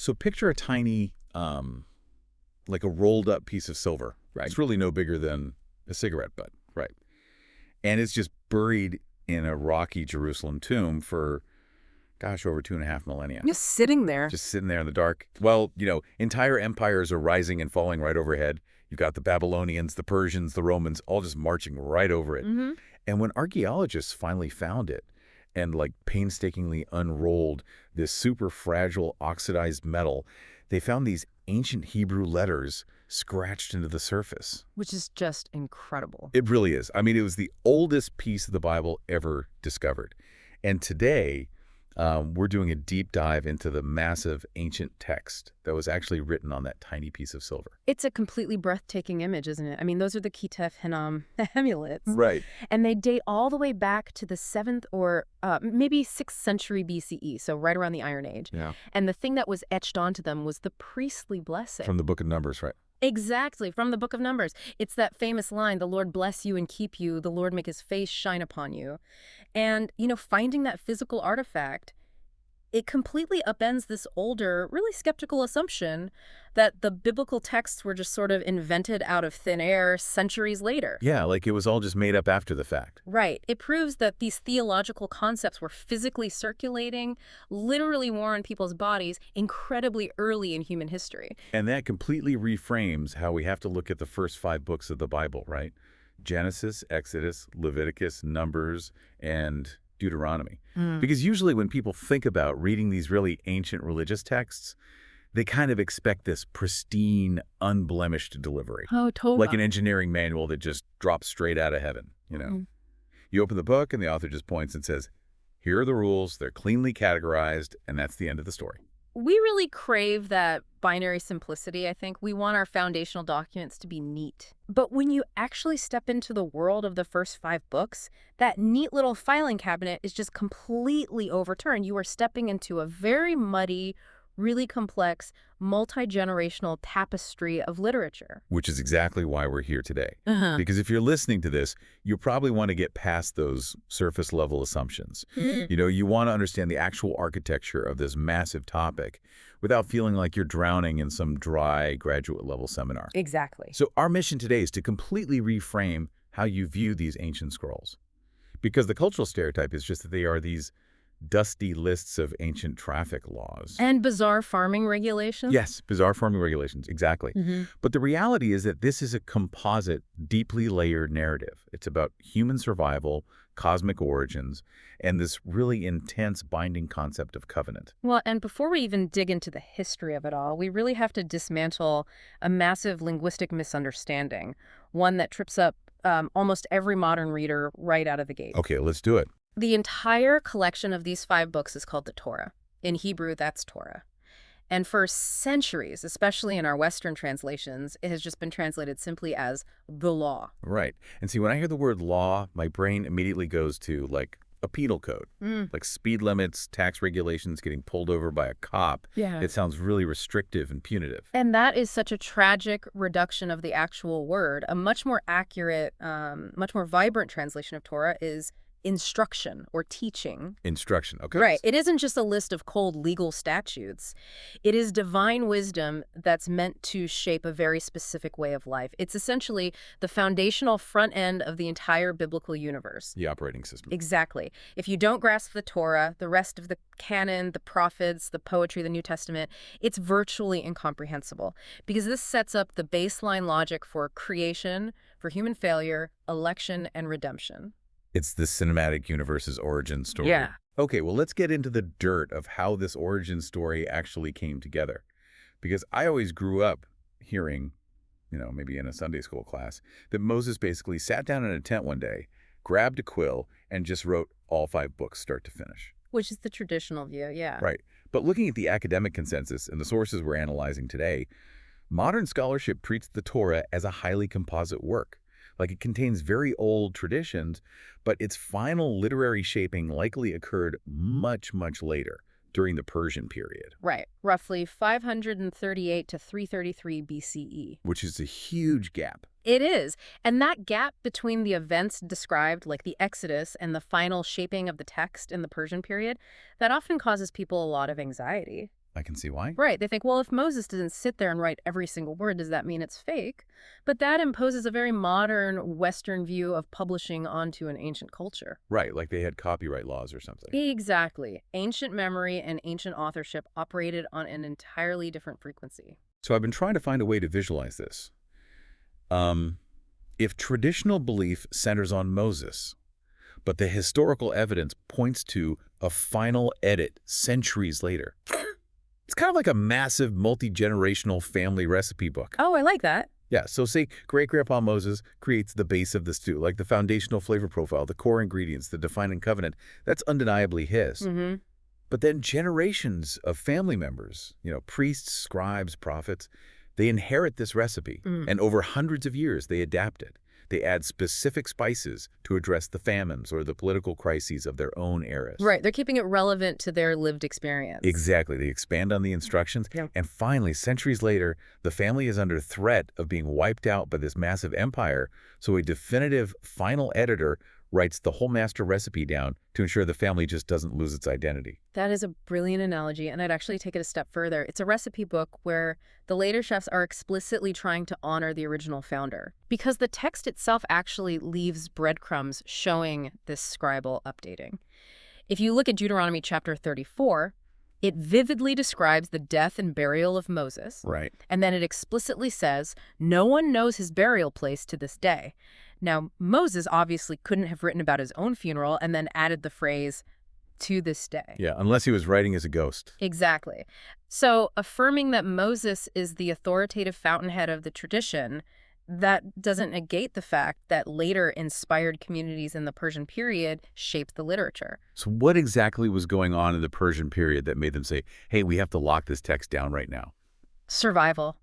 So picture a tiny, like a rolled up piece of silver. Right. It's really no bigger than a cigarette butt. Right. And it's just buried in a rocky Jerusalem tomb for, gosh, over 2.5 millennia. Just sitting there. Just sitting there in the dark. Well, entire empires are rising and falling right overhead. You've got the Babylonians, the Persians, the Romans, all just marching right over it. Mm-hmm. And when archaeologists finally found it and painstakingly unrolled this super fragile oxidized metal, they found these ancient Hebrew letters scratched into the surface. Which is just incredible. It really is. I mean, it was the oldest piece of the Bible ever discovered. And today, we're doing a deep dive into the massive ancient text that was actually written on that tiny piece of silver. It's a completely breathtaking image, isn't it? I mean, those are the Ketef Hinnom amulets. Right. And they date all the way back to the 7th or maybe 6th century BCE, so right around the Iron Age. Yeah. And the thing that was etched onto them was the priestly blessing. From the Book of Numbers, right? Exactly, from the Book of Numbers. It's that famous line, the Lord bless you and keep you, the Lord make his face shine upon you. And, finding that physical artifact, it completely upends this older, really skeptical assumption that the biblical texts were just sort of invented out of thin air centuries later. Yeah, like it was all just made up after the fact. Right. It proves that these theological concepts were physically circulating, literally war on people's bodies, incredibly early in human history. And that completely reframes how we have to look at the first 5 books of the Bible, right? Genesis, Exodus, Leviticus, Numbers, and Deuteronomy. Because usually when people think about reading these really ancient religious texts, they kind of expect this pristine, unblemished delivery. Oh, totally. Like an engineering manual that just drops straight out of heaven, You open the book and the author just points and says, here are the rules, they're cleanly categorized, and that's the end of the story. We really crave that binary simplicity, I think. We want our foundational documents to be neat. But when you actually step into the world of the first 5 books, that neat little filing cabinet is just completely overturned. You are stepping into a very muddy, really complex, multi-generational tapestry of literature. Which is exactly why we're here today. Because if you're listening to this, you probably want to get past those surface-level assumptions. You want to understand the actual architecture of this massive topic without feeling like you're drowning in some dry graduate-level seminar. Exactly. So our mission today is to completely reframe how you view these ancient scrolls. Because the cultural stereotype is just that they are these dusty lists of ancient traffic laws. And bizarre farming regulations? Yes, bizarre farming regulations, exactly. But the reality is that this is a composite, deeply layered narrative. It's about human survival, cosmic origins, and this really intense binding concept of covenant. Well, and before we even dig into the history of it all, we really have to dismantle a massive linguistic misunderstanding, one that trips up almost every modern reader right out of the gate. Okay, let's do it. The entire collection of these 5 books is called the Torah. In Hebrew, that's Torah. And for centuries, especially in our Western translations, it has just been translated simply as the law. Right. And see, when I hear the word law, my brain immediately goes to a penal code, like speed limits, tax regulations, getting pulled over by a cop. Yeah. It sounds really restrictive and punitive. And that is such a tragic reduction of the actual word. A much more accurate, much more vibrant translation of Torah is instruction or teaching. Instruction, okay. Right. It isn't just a list of cold legal statutes. It is divine wisdom that's meant to shape a very specific way of life. It's essentially the foundational front end of the entire biblical universe. The operating system. Exactly. If you don't grasp the Torah, the rest of the canon, the prophets, the poetry, the New Testament, it's virtually incomprehensible because this sets up the baseline logic for creation, for human failure, election, and redemption. It's the cinematic universe's origin story. Yeah. Okay, well, let's get into the dirt of how this origin story actually came together. Because I always grew up hearing, maybe in a Sunday school class, that Moses basically sat down in a tent one day, grabbed a quill, and just wrote all 5 books start to finish. Which is the traditional view, yeah. Right. But looking at the academic consensus and the sources we're analyzing today, modern scholarship treats the Torah as a highly composite work. Like it contains very old traditions, but its final literary shaping likely occurred much, much later, during the Persian period. Right, roughly 538 to 333 BCE. Which is a huge gap. It is. And that gap between the events described, like the Exodus, and the final shaping of the text in the Persian period, that often causes people a lot of anxiety. I can see why. Right. They think, well, if Moses didn't sit there and write every single word, does that mean it's fake? But that imposes a very modern Western view of publishing onto an ancient culture. Right, like they had copyright laws or something. Exactly. Ancient memory and ancient authorship operated on an entirely different frequency. So I've been trying to find a way to visualize this. If traditional belief centers on Moses, but the historical evidence points to a final edit centuries later, it's kind of like a massive multi-generational family recipe book. Oh, I like that. Yeah, so say great-grandpa Moses creates the base of the stew, like the foundational flavor profile, the core ingredients, the defining covenant. That's undeniably his. Mm-hmm. But then generations of family members, priests, scribes, prophets, they inherit this recipe. And over hundreds of years, they adapt it. They add specific spices to address the famines or the political crises of their own eras. Right. They're keeping it relevant to their lived experience. Exactly. They expand on the instructions. Yeah. And finally, centuries later, the family is under threat of being wiped out by this massive empire. So a definitive final editor writes the whole master recipe down to ensure the family just doesn't lose its identity. That is a brilliant analogy, and I'd actually take it a step further. It's a recipe book where the later chefs are explicitly trying to honor the original founder, because the text itself actually leaves breadcrumbs showing this scribal updating. If you look at Deuteronomy chapter 34, it vividly describes the death and burial of Moses. Right. And then it explicitly says, no one knows his burial place to this day. Now, Moses obviously couldn't have written about his own funeral and then added the phrase, to this day. Yeah, unless he was writing as a ghost. Exactly. So affirming that Moses is the authoritative fountainhead of the tradition, that doesn't negate the fact that later inspired communities in the Persian period shaped the literature. So what exactly was going on in the Persian period that made them say, hey, we have to lock this text down right now? Survival.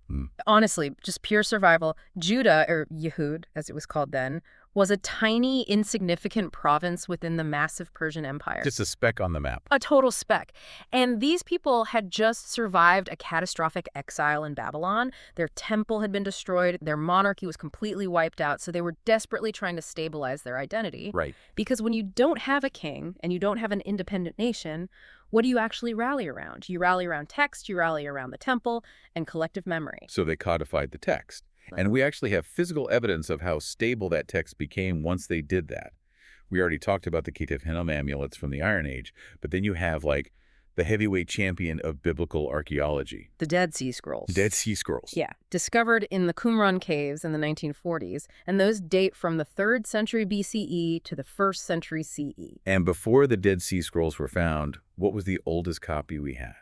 Honestly, just pure survival. Judah, or Yehud, as it was called then, was a tiny, insignificant province within the massive Persian Empire. Just a speck on the map. A total speck. And these people had just survived a catastrophic exile in Babylon. Their temple had been destroyed. Their monarchy was completely wiped out. So they were desperately trying to stabilize their identity. Right. Because when you don't have a king and you don't have an independent nation, what do you actually rally around? You rally around text, you rally around the temple, and collective memory. So they codified the text. And we actually have physical evidence of how stable that text became once they did that. We already talked about the Ketef Hinnom amulets from the Iron Age, but then you have, like, the heavyweight champion of biblical archaeology. The Dead Sea Scrolls. Dead Sea Scrolls. Yeah, discovered in the Qumran caves in the 1940s, and those date from the 3rd century BCE to the 1st century CE. And before the Dead Sea Scrolls were found, what was the oldest copy we had?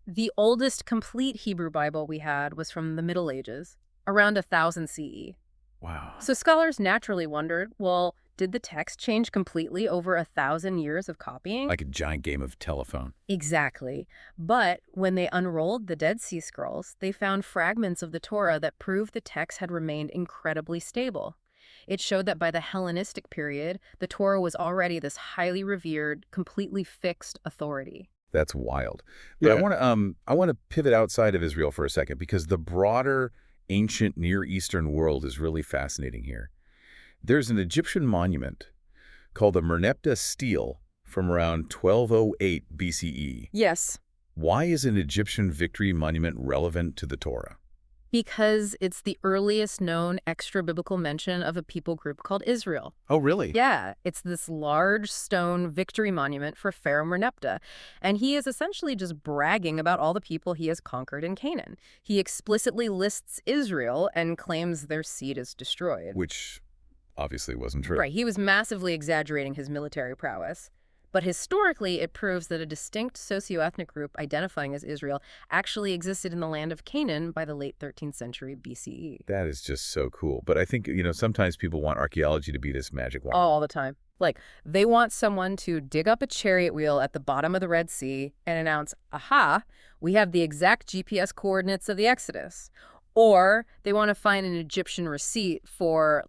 The oldest complete Hebrew Bible we had was from the Middle Ages, around 1000 CE. Wow. So scholars naturally wondered, well, did the text change completely over 1,000 years of copying? Like a giant game of telephone. Exactly. But when they unrolled the Dead Sea Scrolls, they found fragments of the Torah that proved the text had remained incredibly stable. It showed that by the Hellenistic period, the Torah was already this highly revered, completely fixed authority. That's wild. But Yeah. I want to pivot outside of Israel for a second, because the broader ancient Near Eastern world is really fascinating here. There's an Egyptian monument called the Merneptah Stele from around 1208 BCE. Yes. Why is an Egyptian victory monument relevant to the Torah? Because it's the earliest known extra-biblical mention of a people group called Israel. Oh, really? Yeah, it's this large stone victory monument for Pharaoh Merneptah, and he is essentially just bragging about all the people he has conquered in Canaan. He explicitly lists Israel and claims their seed is destroyed. Which obviously wasn't true. Right, he was massively exaggerating his military prowess. But historically, it proves that a distinct socioethnic group identifying as Israel actually existed in the land of Canaan by the late 13th century BCE. That is just so cool. But I think, sometimes people want archaeology to be this magic wand. All the time. Like, they want someone to dig up a chariot wheel at the bottom of the Red Sea and announce, aha, we have the exact GPS coordinates of the Exodus. Or they want to find an Egyptian receipt for,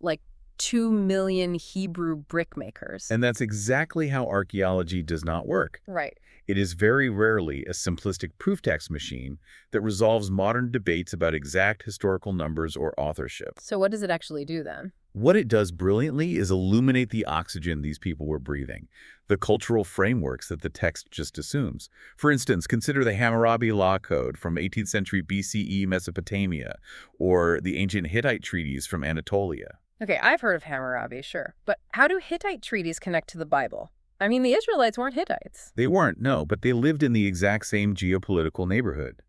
2 million Hebrew brick makers. And that's exactly how archaeology does not work. Right. It is very rarely a simplistic proof text machine that resolves modern debates about exact historical numbers or authorship. So what does it actually do then? What it does brilliantly is illuminate the oxygen these people were breathing, the cultural frameworks that the text just assumes. For instance, consider the Hammurabi Law Code from 18th century BCE Mesopotamia, or the ancient Hittite treaties from Anatolia. Okay, I've heard of Hammurabi, sure. But how do Hittite treaties connect to the Bible? I mean, the Israelites weren't Hittites. They weren't, no, but they lived in the exact same geopolitical neighborhood.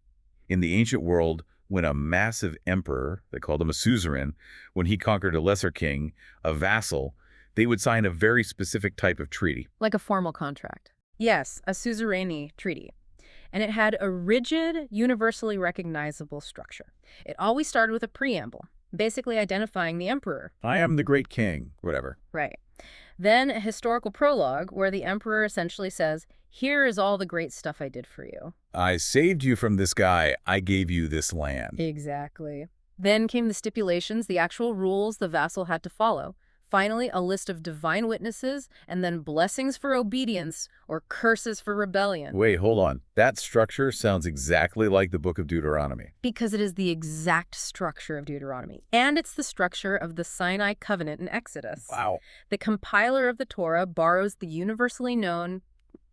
In the ancient world, when a massive emperor, they called him a suzerain, when he conquered a lesser king, a vassal, they would sign a very specific type of treaty. Like a formal contract. Yes, a suzerainy treaty. And it had a rigid, universally recognizable structure. It always started with a preamble, basically identifying the emperor. I am the great king, whatever. Right. Then a historical prologue where the emperor essentially says, here is all the great stuff I did for you. I saved you from this guy. I gave you this land. Exactly. Then came the stipulations, the actual rules the vassal had to follow. Finally, a list of divine witnesses, and then blessings for obedience or curses for rebellion. Wait, hold on. That structure sounds exactly like the book of Deuteronomy. Because it is the exact structure of Deuteronomy. And it's the structure of the Sinai covenant in Exodus. Wow. The compiler of the Torah borrows the universally known,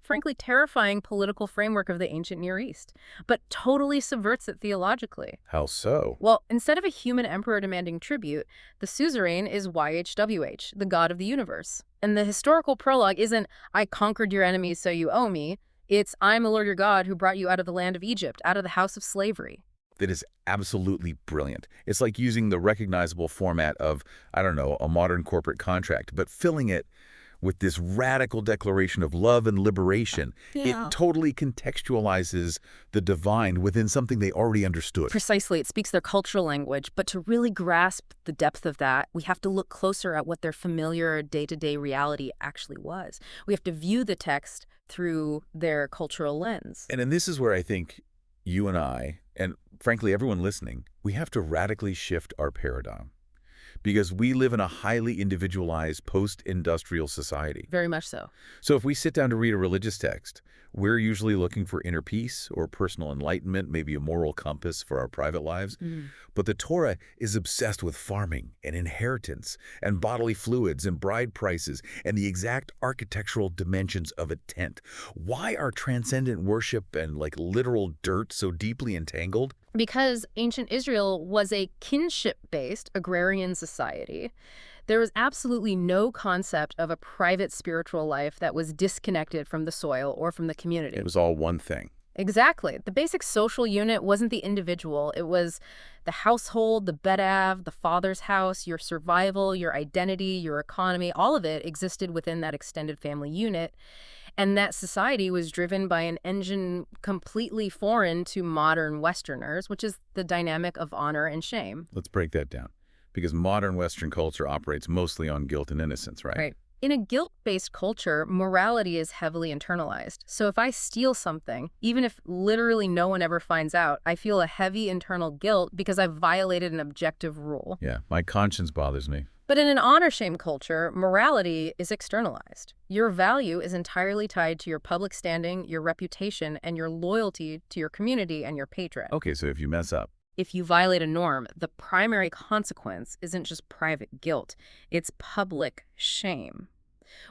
frankly terrifying political framework of the ancient Near East, but totally subverts it theologically. How so? Well, instead of a human emperor demanding tribute, the suzerain is YHWH, the god of the universe. And the historical prologue isn't, I conquered your enemies so you owe me. It's, I'm the Lord your God who brought you out of the land of Egypt, out of the house of slavery. That is absolutely brilliant. It's like using the recognizable format of, I don't know, a modern corporate contract, but filling it with this radical declaration of love and liberation. Yeah. It totally contextualizes the divine within something they already understood. Precisely. It speaks their cultural language, but to really grasp the depth of that, we have to look closer at what their familiar day-to-day reality actually was. We have to view the text through their cultural lens. And this is where I think you and I, and frankly everyone listening, we have to radically shift our paradigm. Because we live in a highly individualized post-industrial society. Very much so. So if we sit down to read a religious text, we're usually looking for inner peace or personal enlightenment, maybe a moral compass for our private lives. But the Torah is obsessed with farming and inheritance and bodily fluids and bride prices and the exact architectural dimensions of a tent. Why are transcendent worship and literal dirt so deeply entangled? Because ancient Israel was a kinship-based agrarian society. There was absolutely no concept of a private spiritual life that was disconnected from the soil or from the community. It was all one thing. Exactly. The basic social unit wasn't the individual. It was the household, the bedav, the father's house, your survival, your identity, your economy. All of it existed within that extended family unit. And that society was driven by an engine completely foreign to modern Westerners, which is the dynamic of honor and shame. Let's break that down. Because modern Western culture operates mostly on guilt and innocence, right? Right. In a guilt-based culture, morality is heavily internalized. So if I steal something, even if literally no one ever finds out, I feel a heavy internal guilt because I've violated an objective rule. Yeah, my conscience bothers me. But in an honor-shame culture, morality is externalized. Your value is entirely tied to your public standing, your reputation, and your loyalty to your community and your patron. Okay, so if you mess up. If you violate a norm, the primary consequence isn't just private guilt, it's public shame,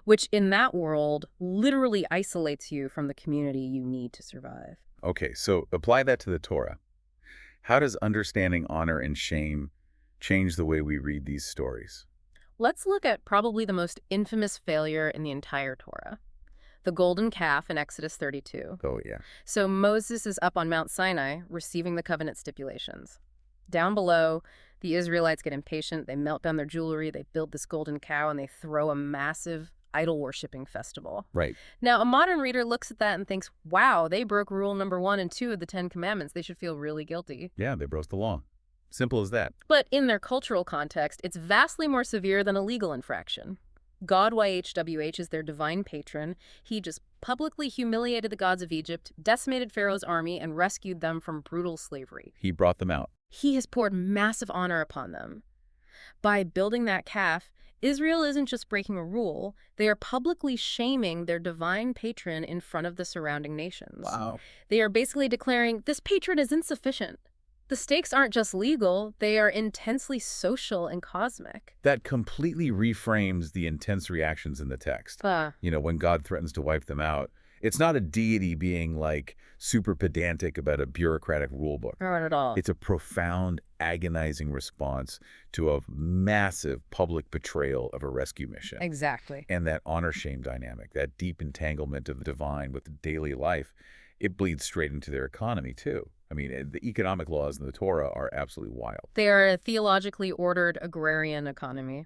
which in that world literally isolates you from the community you need to survive. Okay, so apply that to the Torah. How does understanding honor and shame change the way we read these stories? Let's look at probably the most infamous failure in the entire Torah, the golden calf in Exodus 32. Oh, yeah. So Moses is up on Mount Sinai receiving the covenant stipulations. Down below, the Israelites get impatient. They melt down their jewelry. They build this golden cow, and they throw a massive idol-worshipping festival. Right. Now, a modern reader looks at that and thinks, wow, they broke rule number 1 and 2 of the 10 Commandments. They should feel really guilty. Yeah, they broke the law. Simple as that. But in their cultural context, it's vastly more severe than a legal infraction. God YHWH is their divine patron. He just publicly humiliated the gods of Egypt, decimated Pharaoh's army, and rescued them from brutal slavery. He brought them out. He has poured massive honor upon them. By building that calf, Israel isn't just breaking a rule, they are publicly shaming their divine patron in front of the surrounding nations. Wow. They are basically declaring, this patron is insufficient. The stakes aren't just legal, they are intensely social and cosmic. That completely reframes the intense reactions in the text. Uh, When God threatens to wipe them out, it's not a deity being like super pedantic about a bureaucratic rule book. not at all. It's a profound, agonizing response to a massive public betrayal of a rescue mission. Exactly. And that honor-shame dynamic, that deep entanglement of the divine with the daily life, it bleeds straight into their economy, too. I mean, the economic laws in the Torah are absolutely wild. They are a theologically ordered agrarian economy.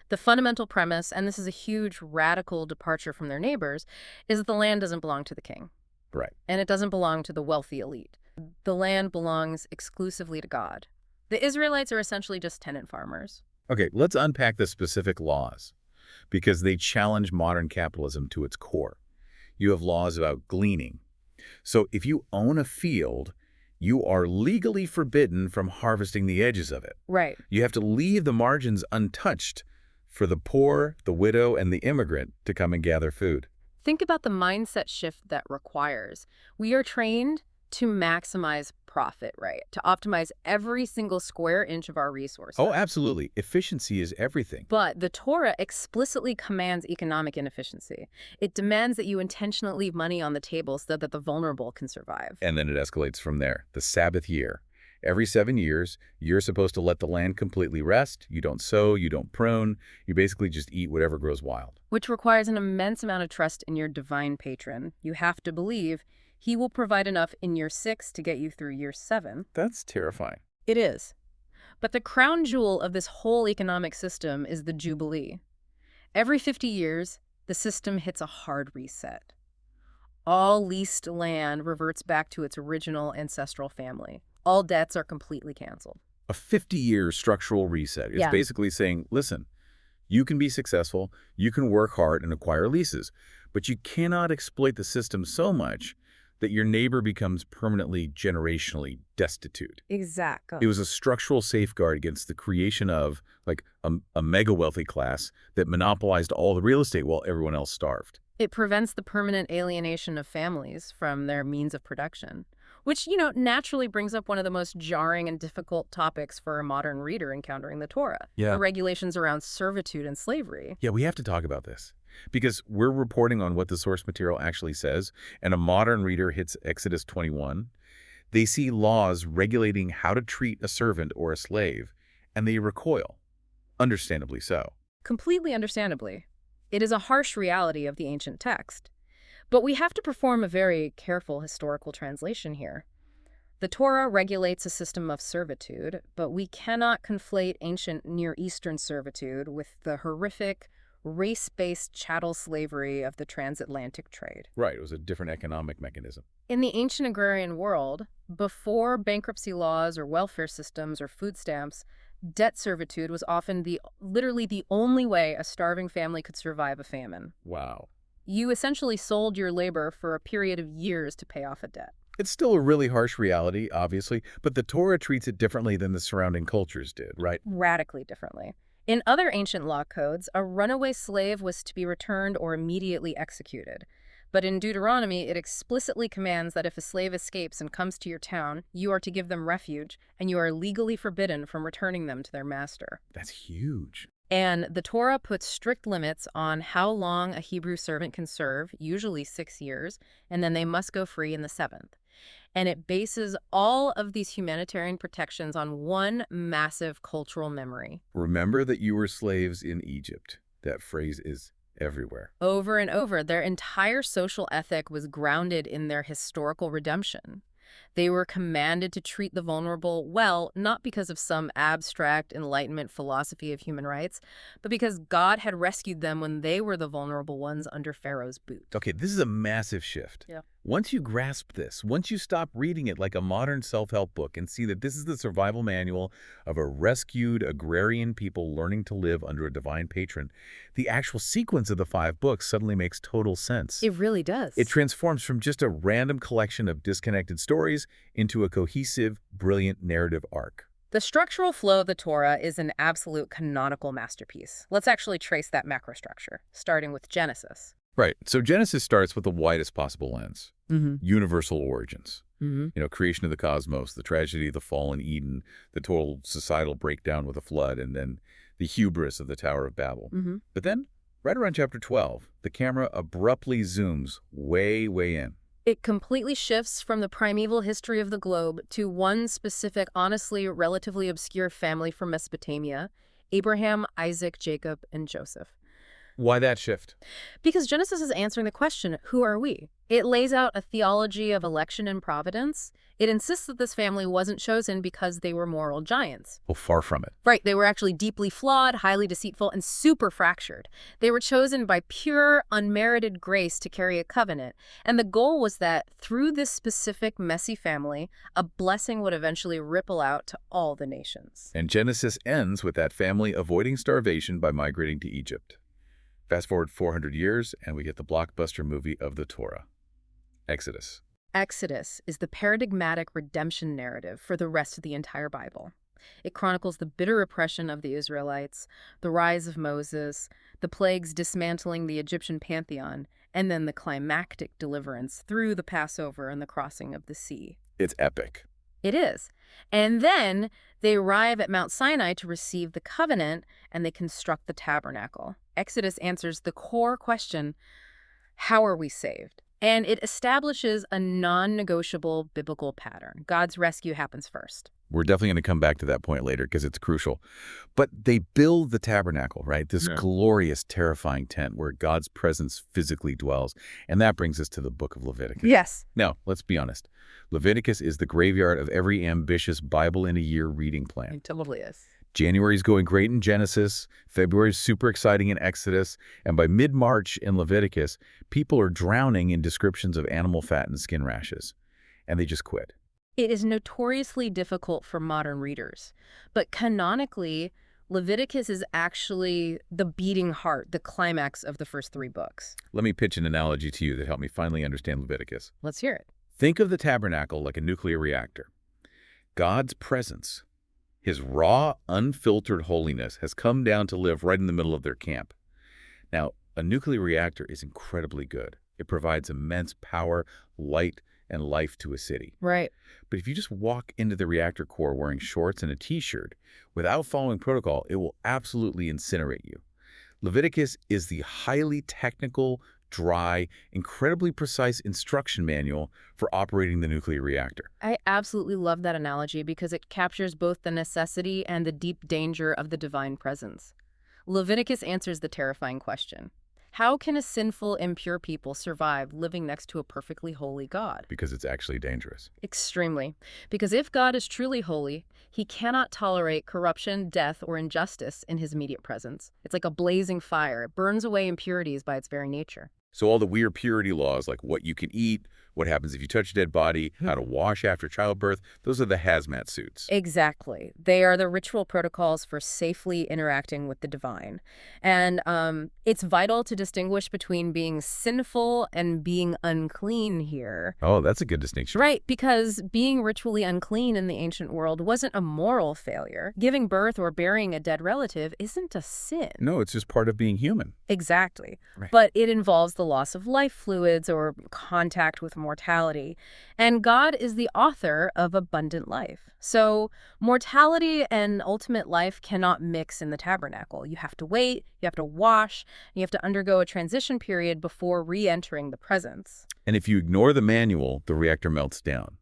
The fundamental premise, and this is a huge radical departure from their neighbors, is that the land doesn't belong to the king. Right. And it doesn't belong to the wealthy elite. The land belongs exclusively to God. The Israelites are essentially just tenant farmers. Okay, let's unpack the specific laws, because they challenge modern capitalism to its core. You have laws about gleaning. So if you own a field, you are legally forbidden from harvesting the edges of it. Right. You have to leave the margins untouched for the poor, the widow, and the immigrant to come and gather food. Think about the mindset shift that requires. We are trained to maximize profit, right? To optimize every single square inch of our resources. Oh, absolutely. Efficiency is everything. But the Torah explicitly commands economic inefficiency. It demands that you intentionally leave money on the table so that the vulnerable can survive. And then it escalates from there. The Sabbath year. Every 7 years, you're supposed to let the land completely rest. You don't sow, you don't prune. You basically just eat whatever grows wild. Which requires an immense amount of trust in your divine patron. You have to believe he will provide enough in year 6 to get you through year 7. That's terrifying. It is. But the crown jewel of this whole economic system is the Jubilee. Every 50 years, the system hits a hard reset. All leased land reverts back to its original ancestral family. All debts are completely canceled. A 50-year structural reset. It's basically saying, listen, you can be successful, you can work hard and acquire leases, but you cannot exploit the system so much that your neighbor becomes permanently, generationally destitute. Exactly. It was a structural safeguard against the creation of, like, a mega wealthy class that monopolized all the real estate while everyone else starved. It prevents the permanent alienation of families from their means of production, which, naturally brings up one of the most jarring and difficult topics for a modern reader encountering the Torah. Yeah. The regulations around servitude and slavery. Yeah, we have to talk about this because we're reporting on what the source material actually says, and a modern reader hits Exodus 21. They see laws regulating how to treat a servant or a slave, and they recoil. Understandably so. Completely understandably. It is a harsh reality of the ancient text. But we have to perform a very careful historical translation here. The Torah regulates a system of servitude, but we cannot conflate ancient Near Eastern servitude with the horrific, race-based chattel slavery of the transatlantic trade. Right, it was a different economic mechanism. In the ancient agrarian world, before bankruptcy laws or welfare systems or food stamps, debt servitude was often literally the only way a starving family could survive a famine. Wow. You essentially sold your labor for a period of years to pay off a debt. It's still a really harsh reality, obviously, but the Torah treats it differently than the surrounding cultures did, right? Radically differently. In other ancient law codes, a runaway slave was to be returned or immediately executed. But in Deuteronomy, it explicitly commands that if a slave escapes and comes to your town, you are to give them refuge, and you are legally forbidden from returning them to their master. That's huge. And the Torah puts strict limits on how long a Hebrew servant can serve, usually 6 years, and then they must go free in the 7th. And it bases all of these humanitarian protections on one massive cultural memory. Remember that you were slaves in Egypt. That phrase is everywhere. Over and over, their entire social ethic was grounded in their historical redemption. They were commanded to treat the vulnerable well, not because of some abstract Enlightenment philosophy of human rights, but because God had rescued them when they were the vulnerable ones under Pharaoh's boot. Okay, this is a massive shift. Yeah. Once you grasp this, once you stop reading it like a modern self-help book and see that this is the survival manual of a rescued agrarian people learning to live under a divine patron, the actual sequence of the 5 books suddenly makes total sense. It really does. It transforms from just a random collection of disconnected stories into a cohesive, brilliant narrative arc. The structural flow of the Torah is an absolute canonical masterpiece. Let's actually trace that macrostructure, starting with Genesis. Right. So Genesis starts with the widest possible lens. Universal origins. Creation of the cosmos, the tragedy of the fall in Eden, the total societal breakdown with a flood, and then the hubris of the Tower of Babel. But then, right around chapter 12, the camera abruptly zooms way, way in. It completely shifts from the primeval history of the globe to one specific, honestly, relatively obscure family from Mesopotamia: Abraham, Isaac, Jacob, and Joseph. Why that shift? Because Genesis is answering the question, who are we? It lays out a theology of election and providence. It insists that this family wasn't chosen because they were moral giants. Well, far from it. Right, they were actually deeply flawed, highly deceitful, and super fractured. They were chosen by pure, unmerited grace to carry a covenant. And the goal was that through this specific messy family, a blessing would eventually ripple out to all the nations. And Genesis ends with that family avoiding starvation by migrating to Egypt. Fast forward 400 years, and we get the blockbuster movie of the Torah, Exodus. Exodus is the paradigmatic redemption narrative for the rest of the entire Bible. It chronicles the bitter oppression of the Israelites, the rise of Moses, the plagues dismantling the Egyptian pantheon, and then the climactic deliverance through the Passover and the crossing of the sea. It's epic. It is. And then they arrive at Mount Sinai to receive the covenant, and they construct the tabernacle. Exodus answers the core question, how are we saved? And it establishes a non-negotiable biblical pattern. God's rescue happens first. We're definitely going to come back to that point later because it's crucial. But they build the tabernacle, right? This glorious, terrifying tent where God's presence physically dwells. And that brings us to the book of Leviticus. Yes. Now, let's be honest. Leviticus is the graveyard of every ambitious Bible-in-a-year reading plan. It totally is. January's going great in Genesis, February's super exciting in Exodus, and by mid-March in Leviticus, people are drowning in descriptions of animal fat and skin rashes. And they just quit. It is notoriously difficult for modern readers, but canonically, Leviticus is actually the beating heart, the climax of the first 3 books. Let me pitch an analogy to you that helped me finally understand Leviticus. Let's hear it. Think of the tabernacle like a nuclear reactor. God's presence, his raw, unfiltered holiness, has come down to live right in the middle of their camp. Now, a nuclear reactor is incredibly good. It provides immense power, light, and life to a city. Right. But if you just walk into the reactor core wearing shorts and a t-shirt, without following protocol, it will absolutely incinerate you. Leviticus is the highly technical, dry, incredibly precise instruction manual for operating the nuclear reactor. I absolutely love that analogy because it captures both the necessity and the deep danger of the divine presence. Leviticus answers the terrifying question. How can a sinful, impure people survive living next to a perfectly holy God? Because it's actually dangerous. Extremely. Because if God is truly holy, he cannot tolerate corruption, death, or injustice in his immediate presence. It's like a blazing fire. It burns away impurities by its very nature. So all the weird purity laws, like what you can eat, what happens if you touch a dead body, how to wash after childbirth, those are the hazmat suits. Exactly. They are the ritual protocols for safely interacting with the divine. And it's vital to distinguish between being sinful and being unclean here. Oh, that's a good distinction. Right, because being ritually unclean in the ancient world wasn't a moral failure. Giving birth or burying a dead relative isn't a sin. No, it's just part of being human. Exactly. Right. But it involves the loss of life fluids or contact with mortality. And God is the author of abundant life. So mortality and ultimate life cannot mix in the tabernacle. You have to wait, you have to wash, and you have to undergo a transition period before re-entering the presence. And if you ignore the manual, the reactor melts down.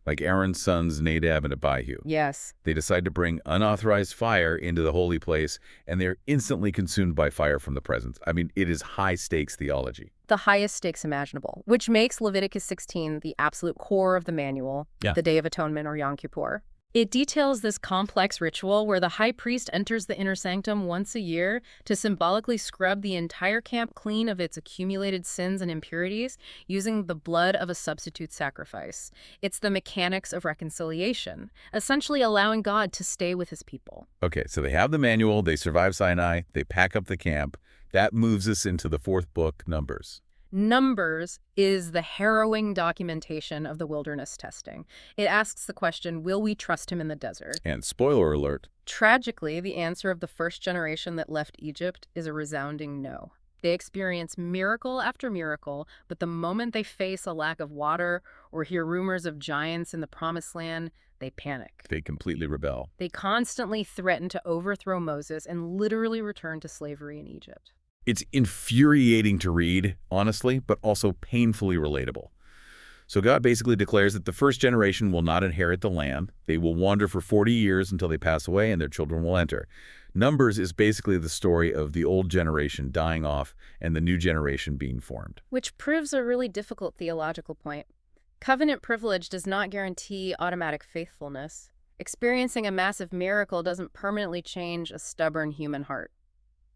Like Aaron's sons Nadab and Abihu. Yes. They decide to bring unauthorized fire into the holy place, and they're instantly consumed by fire from the presence. I mean, it is high-stakes theology. The highest stakes imaginable, which makes Leviticus 16 the absolute core of the manual, the Day of Atonement or Yom Kippur. It details this complex ritual where the high priest enters the inner sanctum once a year to symbolically scrub the entire camp clean of its accumulated sins and impurities using the blood of a substitute sacrifice. It's the mechanics of reconciliation, essentially allowing God to stay with his people. Okay, so they have the manual, they survive Sinai, they pack up the camp. That moves us into the 4th book, Numbers. Numbers is the harrowing documentation of the wilderness testing. It asks the question, will we trust him in the desert? And spoiler alert. Tragically, the answer of the first generation that left Egypt is a resounding no. They experience miracle after miracle, but the moment they face a lack of water or hear rumors of giants in the Promised Land, they panic. They completely rebel. They constantly threaten to overthrow Moses and literally return to slavery in Egypt. It's infuriating to read, honestly, but also painfully relatable. So God basically declares that the first generation will not inherit the land. They will wander for 40 years until they pass away, and their children will enter. Numbers is basically the story of the old generation dying off and the new generation being formed. Which proves a really difficult theological point. Covenant privilege does not guarantee automatic faithfulness. Experiencing a massive miracle doesn't permanently change a stubborn human heart.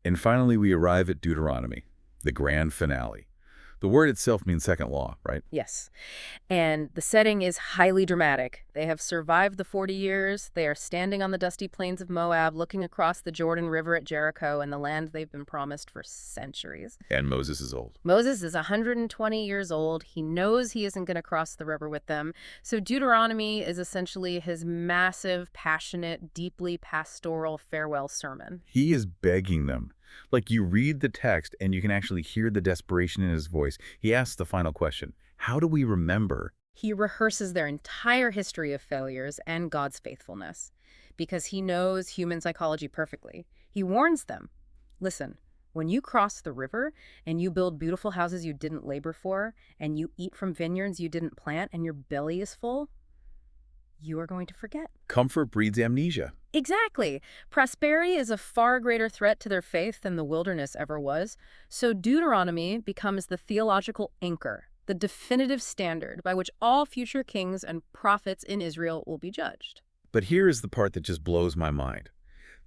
And finally, we arrive at Deuteronomy, the grand finale. The word itself means second law, right? Yes. And the setting is highly dramatic. They have survived the 40 years. They are standing on the dusty plains of Moab, looking across the Jordan River at Jericho and the land they've been promised for centuries. And Moses is old. Moses is 120 years old. He knows he isn't going to cross the river with them. So Deuteronomy is essentially his massive, passionate, deeply pastoral farewell sermon. He is begging them. Like, you read the text and you can actually hear the desperation in his voice. He asks the final question: how do we remember? He rehearses their entire history of failures and God's faithfulness because he knows human psychology perfectly. He warns them, listen, when you cross the river and you build beautiful houses you didn't labor for and you eat from vineyards you didn't plant and your belly is full, you are going to forget. Comfort breeds amnesia. Exactly. Prosperity is a far greater threat to their faith than the wilderness ever was. So Deuteronomy becomes the theological anchor, the definitive standard by which all future kings and prophets in Israel will be judged. But here is the part that just blows my mind.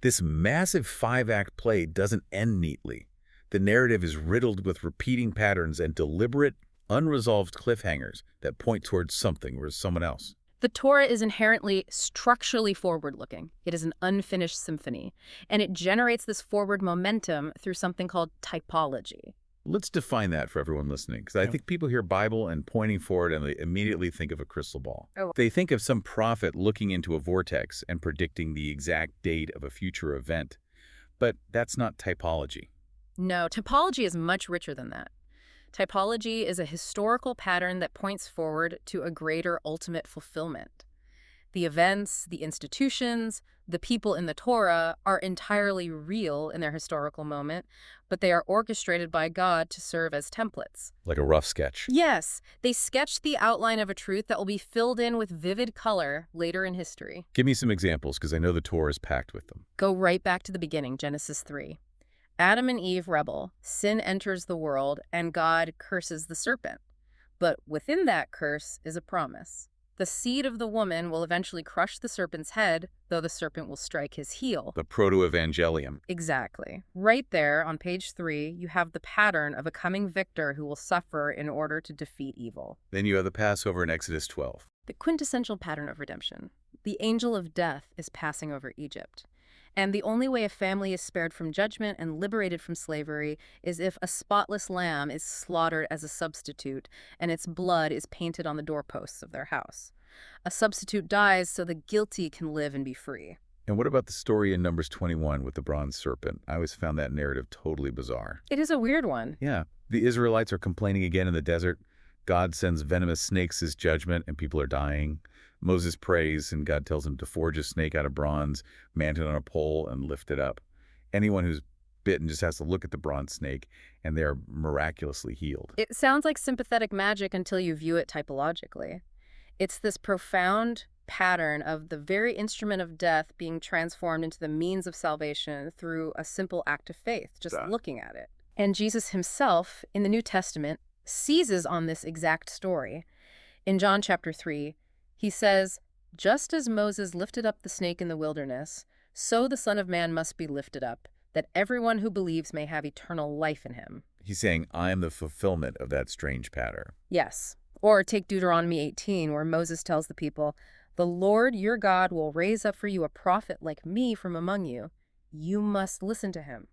This massive 5-act play doesn't end neatly. The narrative is riddled with repeating patterns and deliberate, unresolved cliffhangers that point towards something or someone else. The Torah is inherently structurally forward-looking. It is an unfinished symphony, and it generates this forward momentum through something called typology. Let's define that for everyone listening, because I think people hear Bible and pointing forward and they immediately think of a crystal ball. Oh. They think of some prophet looking into a vortex and predicting the exact date of a future event. But that's not typology. No, typology is much richer than that. Typology is a historical pattern that points forward to a greater ultimate fulfillment. The events, the institutions, the people in the Torah are entirely real in their historical moment, but they are orchestrated by God to serve as templates. Like a rough sketch. Yes, they sketch the outline of a truth that will be filled in with vivid color later in history. Give me some examples, because I know the Torah is packed with them. Go right back to the beginning, Genesis 3. Adam and Eve rebel, sin enters the world, and God curses the serpent. But within that curse is a promise. The seed of the woman will eventually crush the serpent's head, though the serpent will strike his heel. The proto-evangelium. Exactly. Right there on page 3, you have the pattern of a coming victor who will suffer in order to defeat evil. Then you have the Passover in Exodus 12. The quintessential pattern of redemption. The angel of death is passing over Egypt. And the only way a family is spared from judgment and liberated from slavery is if a spotless lamb is slaughtered as a substitute and its blood is painted on the doorposts of their house. A substitute dies so the guilty can live and be free. And what about the story in Numbers 21 with the bronze serpent? I always found that narrative totally bizarre. It is a weird one. Yeah. The Israelites are complaining again in the desert. God sends venomous snakes as judgment, and people are dying. Moses prays, and God tells him to forge a snake out of bronze, mount it on a pole, and lift it up. Anyone who's bitten just has to look at the bronze snake, and they're miraculously healed. It sounds like sympathetic magic until you view it typologically. It's this profound pattern of the very instrument of death being transformed into the means of salvation through a simple act of faith, just looking at it. And Jesus himself, in the New Testament, seizes on this exact story. In John chapter 3, he says, "Just as Moses lifted up the snake in the wilderness, so the Son of Man must be lifted up, that everyone who believes may have eternal life in him." He's saying, I am the fulfillment of that strange pattern. Yes. Or take Deuteronomy 18, where Moses tells the people, "The Lord your God will raise up for you a prophet like me from among you. You must listen to him."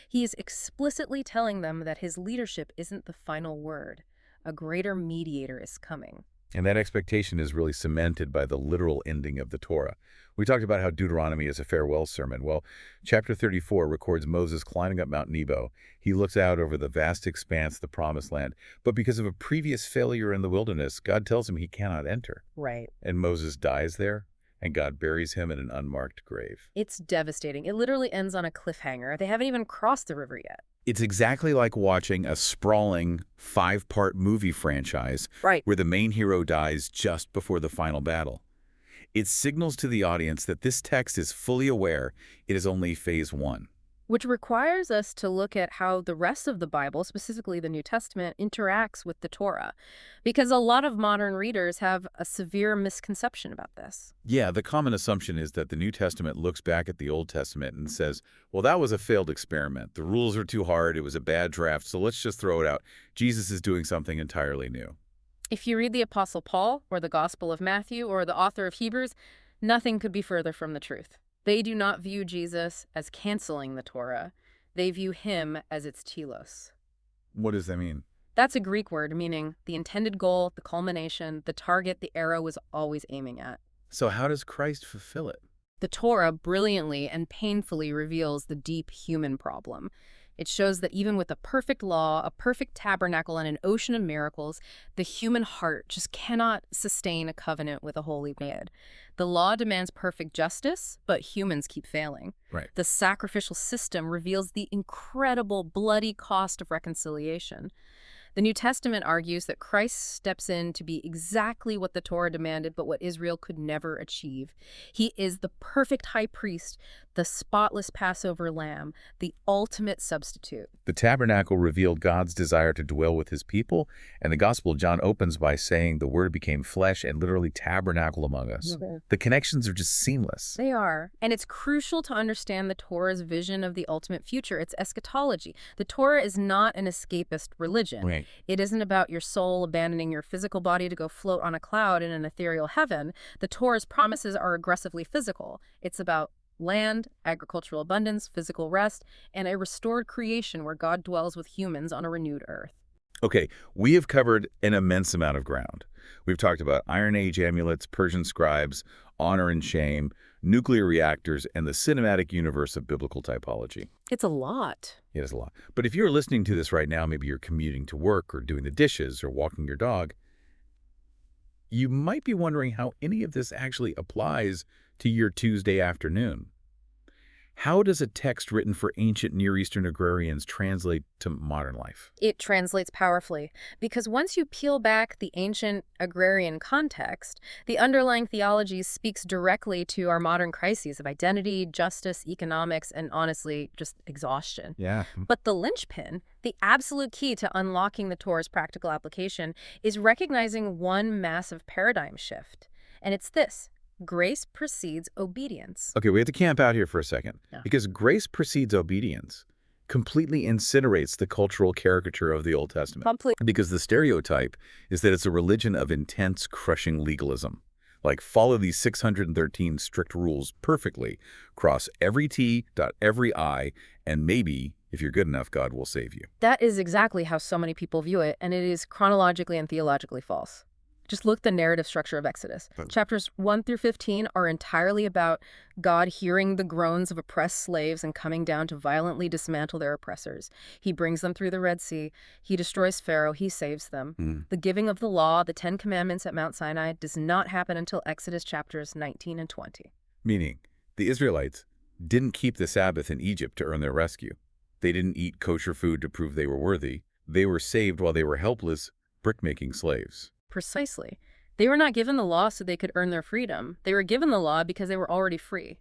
He is explicitly telling them that his leadership isn't the final word. A greater mediator is coming. And that expectation is really cemented by the literal ending of the Torah. We talked about how Deuteronomy is a farewell sermon. Well, chapter 34 records Moses climbing up Mount Nebo. He looks out over the vast expanse of the Promised Land. But because of a previous failure in the wilderness, God tells him he cannot enter. Right. And Moses dies there, and God buries him in an unmarked grave. It's devastating. It literally ends on a cliffhanger. They haven't even crossed the river yet. It's exactly like watching a sprawling 5-part movie franchise Right. where the main hero dies just before the final battle. It signals to the audience that this text is fully aware it is only phase 1. Which requires us to look at how the rest of the Bible, specifically the New Testament, interacts with the Torah. Because a lot of modern readers have a severe misconception about this. Yeah, the common assumption is that the New Testament looks back at the Old Testament and says, well, that was a failed experiment. The rules are too hard. It was a bad draft, so let's just throw it out. Jesus is doing something entirely new. If you read the Apostle Paul, or the Gospel of Matthew, or the author of Hebrews, nothing could be further from the truth. They do not view Jesus as canceling the Torah. They view him as its telos. What does that mean? That's a Greek word meaning the intended goal, the culmination, the target the arrow was always aiming at. So how does Christ fulfill it? The Torah brilliantly and painfully reveals the deep human problem. It shows that even with a perfect law, a perfect tabernacle, and an ocean of miracles, the human heart just cannot sustain a covenant with a holy God. The law demands perfect justice, but humans keep failing. Right. The sacrificial system reveals the incredible bloody cost of reconciliation. The New Testament argues that Christ steps in to be exactly what the Torah demanded, but what Israel could never achieve. He is the perfect high priest, the spotless Passover lamb, the ultimate substitute. The tabernacle revealed God's desire to dwell with his people, and the Gospel of John opens by saying the Word became flesh and literally tabernacled among us. Okay. The connections are just seamless. They are. And it's crucial to understand the Torah's vision of the ultimate future. It's eschatology. The Torah is not an escapist religion. Right. It isn't about your soul abandoning your physical body to go float on a cloud in an ethereal heaven. The Torah's promises are aggressively physical. It's about land, agricultural abundance, physical rest, and a restored creation where God dwells with humans on a renewed earth. Okay, we have covered an immense amount of ground. We've talked about Iron Age amulets, Persian scribes, honor and shame, nuclear reactors, and the cinematic universe of biblical typology. It's a lot. It is a lot. But if you're listening to this right now, maybe you're commuting to work or doing the dishes or walking your dog, you might be wondering how any of this actually applies to your Tuesday afternoon. How does a text written for ancient Near Eastern agrarians translate to modern life? It translates powerfully because once you peel back the ancient agrarian context, the underlying theology speaks directly to our modern crises of identity, justice, economics, and honestly, just exhaustion. Yeah. But the linchpin, the absolute key to unlocking the Torah's practical application, is recognizing one massive paradigm shift. And it's this. Grace precedes obedience. Okay, we have to camp out here for a second. Yeah. Because grace precedes obedience completely incinerates the cultural caricature of the Old Testament. Because the stereotype is that it's a religion of intense, crushing legalism. Like, follow these 613 strict rules perfectly, cross every T, dot every I, and maybe, if you're good enough, God will save you. That is exactly how so many people view it, and it is chronologically and theologically false. Just look at the narrative structure of Exodus. Chapters 1 through 15 are entirely about God hearing the groans of oppressed slaves and coming down to violently dismantle their oppressors. He brings them through the Red Sea. He destroys Pharaoh. He saves them. The giving of the law, the 10 Commandments at Mount Sinai, does not happen until Exodus chapters 19 and 20. Meaning, the Israelites didn't keep the Sabbath in Egypt to earn their rescue. They didn't eat kosher food to prove they were worthy. They were saved while they were helpless, brick-making slaves. Precisely. They were not given the law so they could earn their freedom. They were given the law because they were already free.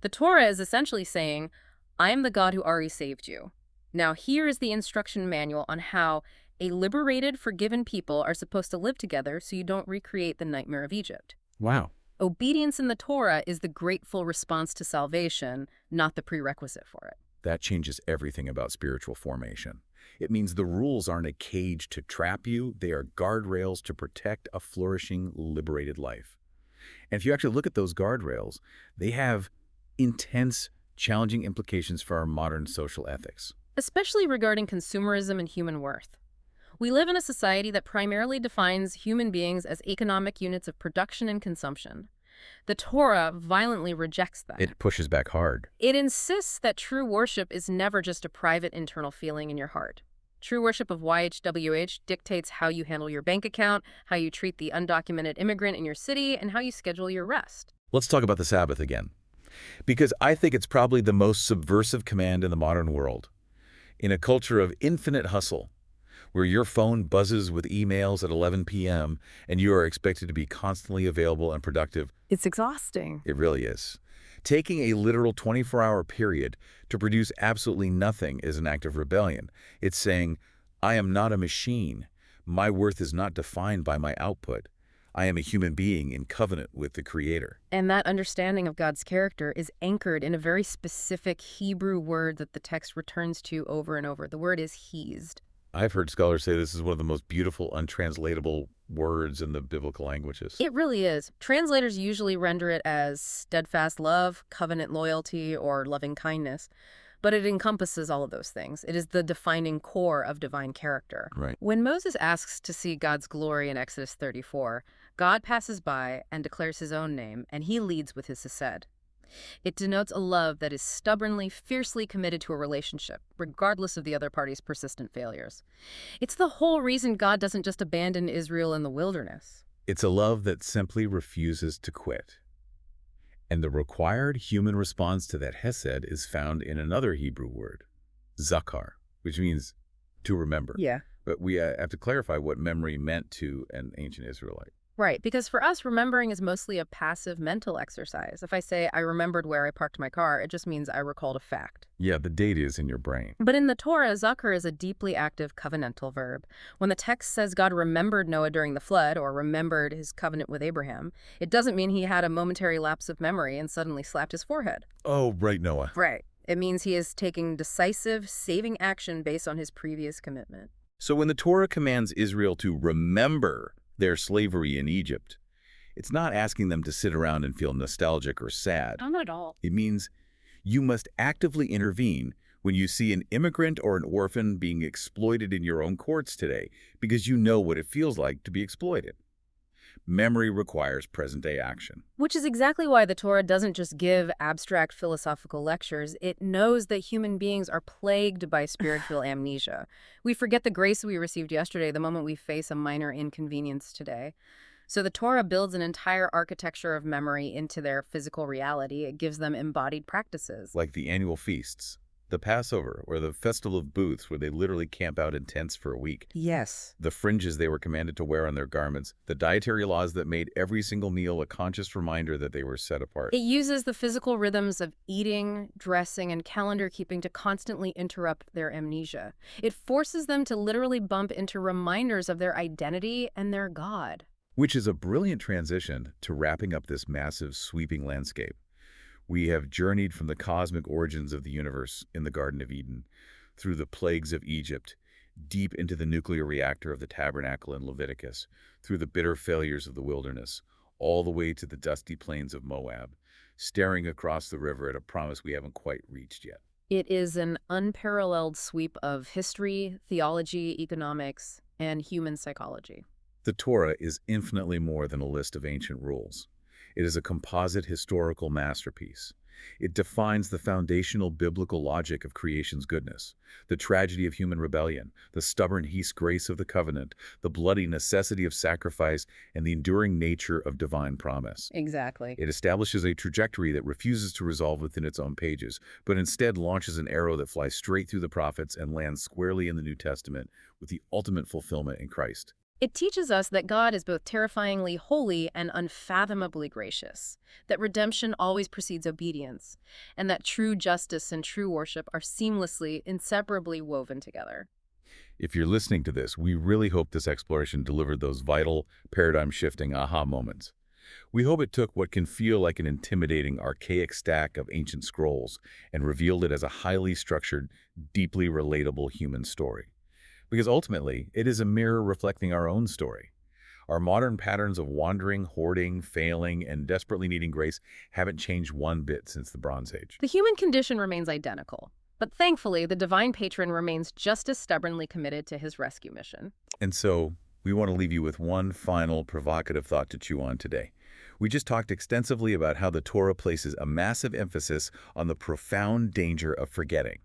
The Torah is essentially saying, I am the God who already saved you. Now here is the instruction manual on how a liberated, forgiven people are supposed to live together so you don't recreate the nightmare of Egypt. Wow. Obedience in the Torah is the grateful response to salvation, not the prerequisite for it. That changes everything about spiritual formation. It means the rules aren't a cage to trap you. They are guardrails to protect a flourishing, liberated life. And if you actually look at those guardrails, they have intense, challenging implications for our modern social ethics. Especially regarding consumerism and human worth. We live in a society that primarily defines human beings as economic units of production and consumption. The Torah violently rejects that. It pushes back hard. It insists that true worship is never just a private internal feeling in your heart. True worship of YHWH dictates how you handle your bank account, how you treat the undocumented immigrant in your city, and how you schedule your rest. Let's talk about the Sabbath again, because I think it's probably the most subversive command in the modern world. In a culture of infinite hustle, where your phone buzzes with emails at 11 p.m. and you are expected to be constantly available and productive. It's exhausting. It really is. Taking a literal 24-hour period to produce absolutely nothing is an act of rebellion. It's saying, I am not a machine. My worth is not defined by my output. I am a human being in covenant with the Creator. And that understanding of God's character is anchored in a very specific Hebrew word that the text returns to over and over. The word is hesed. I've heard scholars say this is one of the most beautiful, untranslatable words in the biblical languages. It really is. Translators usually render it as steadfast love, covenant loyalty, or loving kindness. But it encompasses all of those things. It is the defining core of divine character. Right. When Moses asks to see God's glory in Exodus 34, God passes by and declares his own name, and he leads with his hesed. It denotes a love that is stubbornly, fiercely committed to a relationship, regardless of the other party's persistent failures. It's the whole reason God doesn't just abandon Israel in the wilderness. It's a love that simply refuses to quit. And the required human response to that hesed is found in another Hebrew word, zakar, which means to remember. Yeah. But we have to clarify what memory meant to an ancient Israelite. Right, because for us, remembering is mostly a passive mental exercise. If I say, I remembered where I parked my car, it just means I recalled a fact. Yeah, the date is in your brain. But in the Torah, zakar is a deeply active covenantal verb. When the text says God remembered Noah during the flood or remembered his covenant with Abraham, it doesn't mean he had a momentary lapse of memory and suddenly slapped his forehead. Oh, right, Noah. Right. It means he is taking decisive, saving action based on his previous commitment. So when the Torah commands Israel to remember their slavery in Egypt, it's not asking them to sit around and feel nostalgic or sad. Not at all. It means you must actively intervene when you see an immigrant or an orphan being exploited in your own courts today, because you know what it feels like to be exploited. Memory requires present-day action. Which is exactly why the Torah doesn't just give abstract philosophical lectures. It knows that human beings are plagued by spiritual amnesia. We forget the grace we received yesterday the moment we face a minor inconvenience today. So the Torah builds an entire architecture of memory into their physical reality. It gives them embodied practices. Like the annual feasts, the Passover, or the Festival of Booths, where they literally camp out in tents for a week. Yes. The fringes they were commanded to wear on their garments, the dietary laws that made every single meal a conscious reminder that they were set apart. It uses the physical rhythms of eating, dressing, and calendar keeping to constantly interrupt their amnesia. It forces them to literally bump into reminders of their identity and their God. Which is a brilliant transition to wrapping up this massive, sweeping landscape. We have journeyed from the cosmic origins of the universe in the Garden of Eden, through the plagues of Egypt, deep into the nuclear reactor of the tabernacle in Leviticus, through the bitter failures of the wilderness, all the way to the dusty plains of Moab, staring across the river at a promise we haven't quite reached yet. It is an unparalleled sweep of history, theology, economics, and human psychology. The Torah is infinitely more than a list of ancient rules. It is a composite historical masterpiece. It defines the foundational biblical logic of creation's goodness, the tragedy of human rebellion, the stubborn grace of the covenant, the bloody necessity of sacrifice, and the enduring nature of divine promise. Exactly. It establishes a trajectory that refuses to resolve within its own pages, but instead launches an arrow that flies straight through the prophets and lands squarely in the New Testament with the ultimate fulfillment in Christ. It teaches us that God is both terrifyingly holy and unfathomably gracious, that redemption always precedes obedience, and that true justice and true worship are seamlessly, inseparably woven together. If you're listening to this, we really hope this exploration delivered those vital, paradigm-shifting aha moments. We hope it took what can feel like an intimidating, archaic stack of ancient scrolls and revealed it as a highly structured, deeply relatable human story. Because ultimately, it is a mirror reflecting our own story. Our modern patterns of wandering, hoarding, failing, and desperately needing grace haven't changed one bit since the Bronze Age. The human condition remains identical. But thankfully, the divine patron remains just as stubbornly committed to his rescue mission. And so we want to leave you with one final provocative thought to chew on today. We just talked extensively about how the Torah places a massive emphasis on the profound danger of forgetting.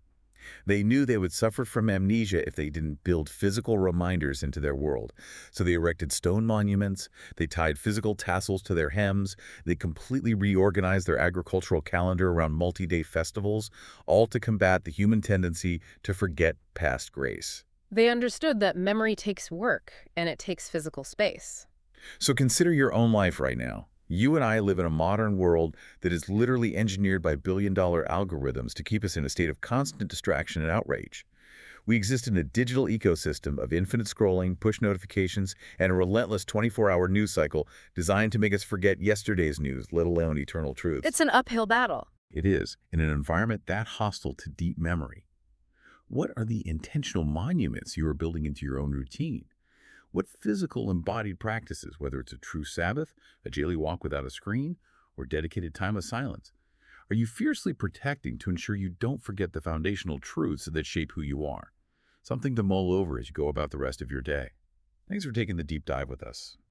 They knew they would suffer from amnesia if they didn't build physical reminders into their world. So they erected stone monuments, they tied physical tassels to their hems, they completely reorganized their agricultural calendar around multi-day festivals, all to combat the human tendency to forget past grace. They understood that memory takes work, and it takes physical space. So consider your own life right now. You and I live in a modern world that is literally engineered by billion-dollar algorithms to keep us in a state of constant distraction and outrage. We exist in a digital ecosystem of infinite scrolling, push notifications, and a relentless 24-hour news cycle designed to make us forget yesterday's news, let alone eternal truths. It's an uphill battle. It is, in an environment that hostile to deep memory. What are the intentional monuments you are building into your own routine? What physical embodied practices, whether it's a true Sabbath, a daily walk without a screen, or dedicated time of silence, are you fiercely protecting to ensure you don't forget the foundational truths that shape who you are? Something to mull over as you go about the rest of your day. Thanks for taking the deep dive with us.